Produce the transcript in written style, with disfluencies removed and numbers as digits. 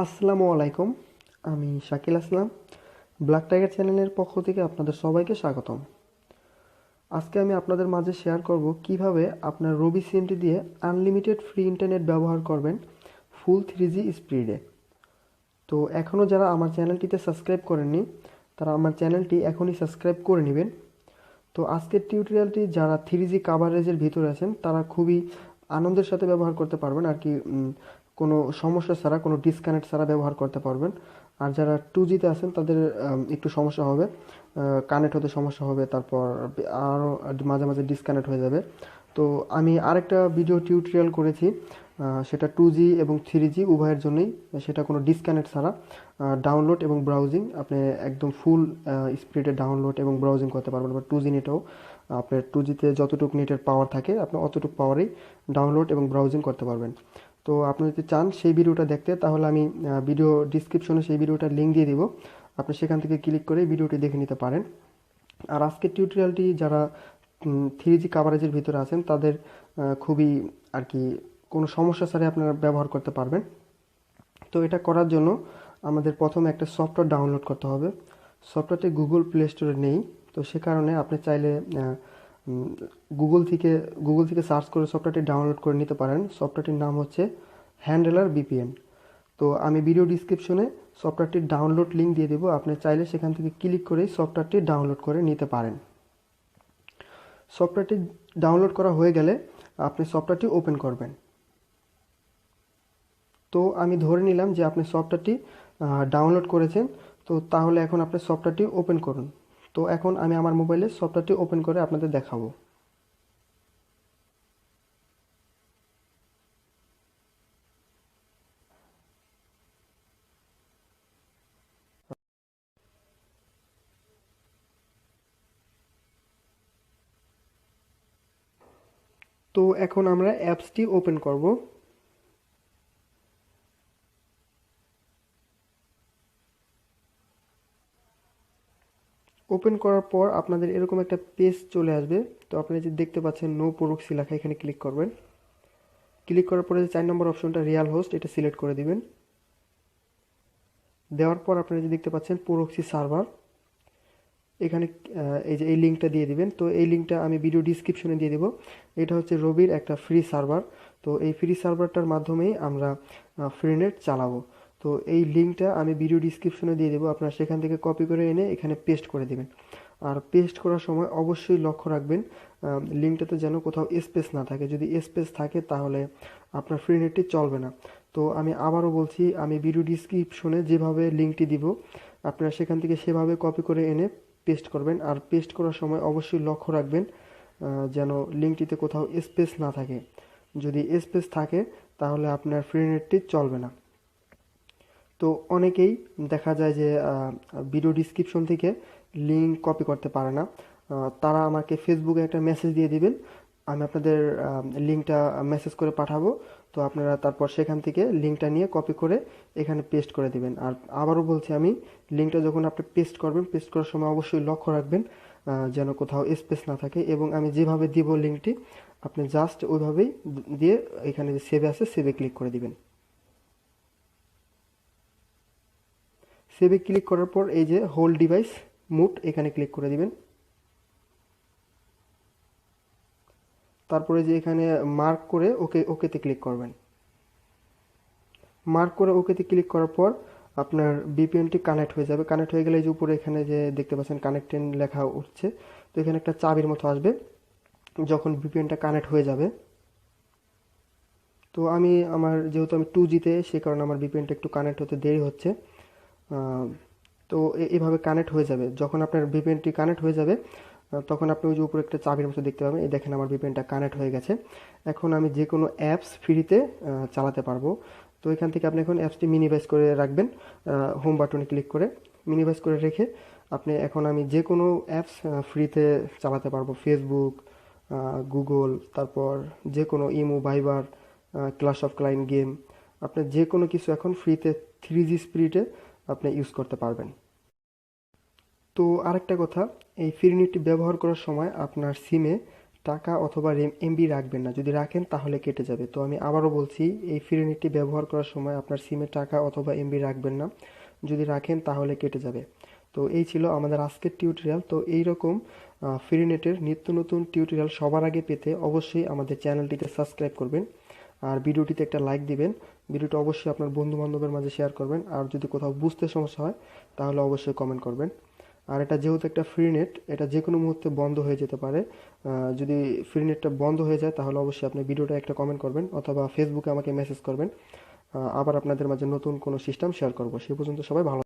আসসালামু আলাইকুম। আমি শাকিল আসলাম। ব্ল্যাক টাইগার চ্যানেলের পক্ষ থেকে আপনাদের সবাইকে স্বাগতম। আজকে আমি আপনাদের মাঝে শেয়ার করব কিভাবে আপনার রবি সিমটি দিয়ে আনলিমিটেড ফ্রি ইন্টারনেট ব্যবহার করবেন ফুল 3G স্পিডে। তো এখনও যারা আমার চ্যানেলটিতে সাবস্ক্রাইব করেননি তারা আমার চ্যানেলটি এখনই সাবস্ক্রাইব করে নেবেন। তো আজকের টিউটোরিয়ালটি যারা 3G কাভারেজের ভিতরে আছেন তারা খুবই আনন্দের সাথে ব্যবহার করতে পারবেন আর কি। কোনো সমস্যা ছাড়া, কোনো ডিসকানেক্ট ছাড়া ব্যবহার করতে পারবেন। আর যারা 2Gতে আছেন তাদের একটু সমস্যা হবে, কানেক্ট হতে সমস্যা হবে, তারপর আরও মাঝে মাঝে ডিসকানেক্ট হয়ে যাবে। তো আমি আরেকটা ভিডিও টিউটোরিয়াল করেছি, সেটা 2G এবং 3G উভয়ের জন্যই, সেটা কোনো ডিসকানেক্ট ছাড়া ডাউনলোড এবং ব্রাউজিং আপনি একদম ফুল স্পিডে ডাউনলোড এবং ব্রাউজিং করতে পারবেন। বা 2G নেটেও আপনার 2Gতে যতটুকু নেটের পাওয়ার থাকে আপনি অতটুকু পাওয়ারেই ডাউনলোড এবং ব্রাউজিং করতে পারবেন। তো আপনি যদি চান সেই ভিডিওটা দেখতে, তাহলে আমি ভিডিও ডিসক্রিপশনে সেই ভিডিওটার লিঙ্ক দিয়ে দিব। আপনি সেখান থেকে ক্লিক করে ভিডিওটি দেখে নিতে পারেন। আর আজকের টিউটোরিয়ালটি যারা 3G কাভারেজের ভিতরে আছেন তাদের খুবই আর কি কোনো সমস্যা ছাড়াই আপনারা ব্যবহার করতে পারবেন। তো এটা করার জন্য আমাদের প্রথমে একটা সফটওয়্যার ডাউনলোড করতে হবে। সফটওয়্যারটি গুগল প্লে স্টোরে নেই। তো সে কারণে আপনি চাইলে গুগল থেকে গুগল থেকে সার্চ করে সফটওয়্যারটি ডাউনলোড করে নিতে পারেন। সফটওয়্যারটির নাম হচ্ছে হ্যান্ডেলার ভিপিএন। তো আমি ভিডিও ডিসক্রিপশনে সফটওয়্যারটির ডাউনলোড লিঙ্ক দিয়ে দেবো, আপনি চাইলে সেখান থেকে ক্লিক করেই সফটওয়্যারটি ডাউনলোড করে নিতে পারেন। সফটওয়্যারটি ডাউনলোড করা হয়ে গেলে আপনি সফটওয়্যারটি ওপেন করবেন। তো আমি ধরে নিলাম যে আপনি সফটওয়্যারটি ডাউনলোড করেছেন। তো তাহলে এখন আপনি সফটওয়্যারটি ওপেন করুন। তো এখন আমি আমার মোবাইলে সফটওয়্যারটি ওপেন করে আপনাদের দেখাবো। তো এখন আমরা অ্যাপসটি ওপেন করব। ওপেন করার পর আপনাদের এরকম একটা পেজ চলে আসবে। তো আপনারা যে দেখতে পাচ্ছেন নো প্রক্সি লেখা, এখানে ক্লিক করবেন। ক্লিক করার পরে যে 4 নম্বর অপশনটা রিয়াল হোস্ট, এটা সিলেক্ট করে দিবেন। দেওয়ার পর আপনারা যে দেখতে পাচ্ছেন প্রক্সি সার্ভার, এখানে এই যে এই লিঙ্কটা দিয়ে দিবেন। তো এই লিঙ্কটা আমি ভিডিও ডিসক্রিপশনে দিয়ে দেবো। এটা হচ্ছে রবির একটা ফ্রি সার্ভার। তো এই ফ্রি সার্ভারটার মাধ্যমেই আমরা ফ্রি নেট চালাবো। তো এই লিঙ্কটা আমি ভিডিও ডিসক্রিপশনে দিয়ে দেবো, আপনারা সেখান থেকে কপি করে এনে এখানে পেস্ট করে দিবেন। আর পেস্ট করার সময় অবশ্যই লক্ষ্য রাখবেন লিঙ্কটাতে যেন কোথাও স্পেস না থাকে। যদি স্পেস থাকে তাহলে আপনার ফ্রি নেটটি চলবে না। তো আমি আবারও বলছি, আমি ভিডিও ডিসক্রিপশনে যেভাবে লিঙ্কটি দিব আপনারা সেখান থেকে সেভাবে কপি করে এনে পেস্ট করবেন। আর পেস্ট করার সময় অবশ্যই লক্ষ্য রাখবেন যেন লিঙ্কটিতে কোথাও স্পেস না থাকে। যদি স্পেস থাকে তাহলে আপনার ফ্রি নেটটি চলবে না। তো অনেকেই দেখা যায় যে ভিডিও ডিসক্রিপশন থেকে লিঙ্ক কপি করতে পারে না। তারা আমাকে ফেসবুকে একটা মেসেজ দিয়ে দিবেন, আমি আপনাদের লিঙ্কটা মেসেজ করে পাঠাবো। তো আপনারা তারপর সেখান থেকে লিঙ্কটা নিয়ে কপি করে এখানে পেস্ট করে দিবেন। আর আবারও বলছি, আমি লিঙ্কটা যখন আপনি পেস্ট করবেন, পেস্ট করার সময় অবশ্যই লক্ষ্য রাখবেন যেন কোথাও স্পেস না থাকে। এবং আমি যেভাবে দিব লিঙ্কটি আপনি জাস্ট ওইভাবেই দিয়ে এখানে যে সেভে আছে সেভে ক্লিক করে দিবেন। সেভে ক্লিক করার পর এই যে হোল্ড ডিভাইস মুট, এখানে ক্লিক করে দিবেন। তারপরে যে এখানে মার্ক করে ওকেতে ক্লিক করবেন। মার্ক করে ওকেতে ক্লিক করার পর আপনার ভিপিএনটি কানেক্ট হয়ে যাবে। কানেক্ট হয়ে গেলে এই যে উপরে এখানে যে দেখতে পাচ্ছেন কানেক্টেড লেখা উঠছে, তো এখানে একটা চাবির মতো আসবে যখন ভিপিএনটা কানেক্ট হয়ে যাবে। তো আমি আমার যেহেতু আমি 2Gতে, সে কারণে আমার ভিপিএনটা একটু কানেক্ট হতে দেরি হচ্ছে। তো এভাবে কানেক্ট হয়ে যাবে। যখন আপনার ভিপিএনটি কানেক্ট হয়ে যাবে তখন আপনি ওই যে উপরে একটা চাবির মতো দেখতে পাবেন। এই দেখেন আমার ভিপিএনটা কানেক্ট হয়ে গেছে। এখন আমি যে কোনো অ্যাপস ফ্রিতে চালাতে পারবো। তো এখান থেকে আপনি এখন অ্যাপসটি মিনিমাইজ করে রাখবেন, হোম বাটনে ক্লিক করে মিনিমাইজ করে রেখে আপনি এখন আমি যে কোনো অ্যাপস ফ্রিতে চালাতে পারবো। ফেসবুক, গুগল, তারপর যে কোনো ইমো, ভাইবার, ক্লাশ অফ ক্লাইন গেম, আপনি যে কোনো কিছু এখন ফ্রিতে 3G স্পিডে আপনি ইউজ করতে পারবেন। তো আরেকটা কথা, এই ফ্রি নেটটি ব্যবহার করার সময় আপনার সিমে টাকা অথবা এমবি রাখবেন না, যদি রাখেন তাহলে কেটে যাবে। তো আমি আবারও বলছি, এই ফ্রি নেটটি ব্যবহার করার সময় আপনার সিমে টাকা অথবা এমবি রাখবেন না, যদি রাখেন তাহলে কেটে যাবে। তো এই ছিল আমাদের আজকের টিউটোরিয়াল। তো এইরকম ফ্রি নেটের নিত্য নতুন টিউটোরিয়াল সবার আগে পেতে অবশ্যই আমাদের চ্যানেলটিকে সাবস্ক্রাইব করবেন, আর ভিডিওটিতে একটা লাইক দিবেন। ভিডিওটা অবশ্যই আপনার বন্ধু বান্ধবের মাঝে শেয়ার করবেন, আর যদি কোথাও বুঝতে সমস্যা হয় তাহলে অবশ্যই কমেন্ট করবেন। আর এটা যেহেতু একটা ফ্রি নেট, এটা যে কোনো মুহূর্তে বন্ধ হয়ে যেতে পারে। যদি ফ্রি নেটটা বন্ধ হয়ে যায় তাহলে অবশ্যই আপনি ভিডিওটা একটা কমেন্ট করবেন অথবা ফেসবুকে আমাকে মেসেজ করবেন। আবার আপনাদের মাঝে নতুন কোনো সিস্টেম শেয়ার করব। সে পর্যন্ত সবাই ভালো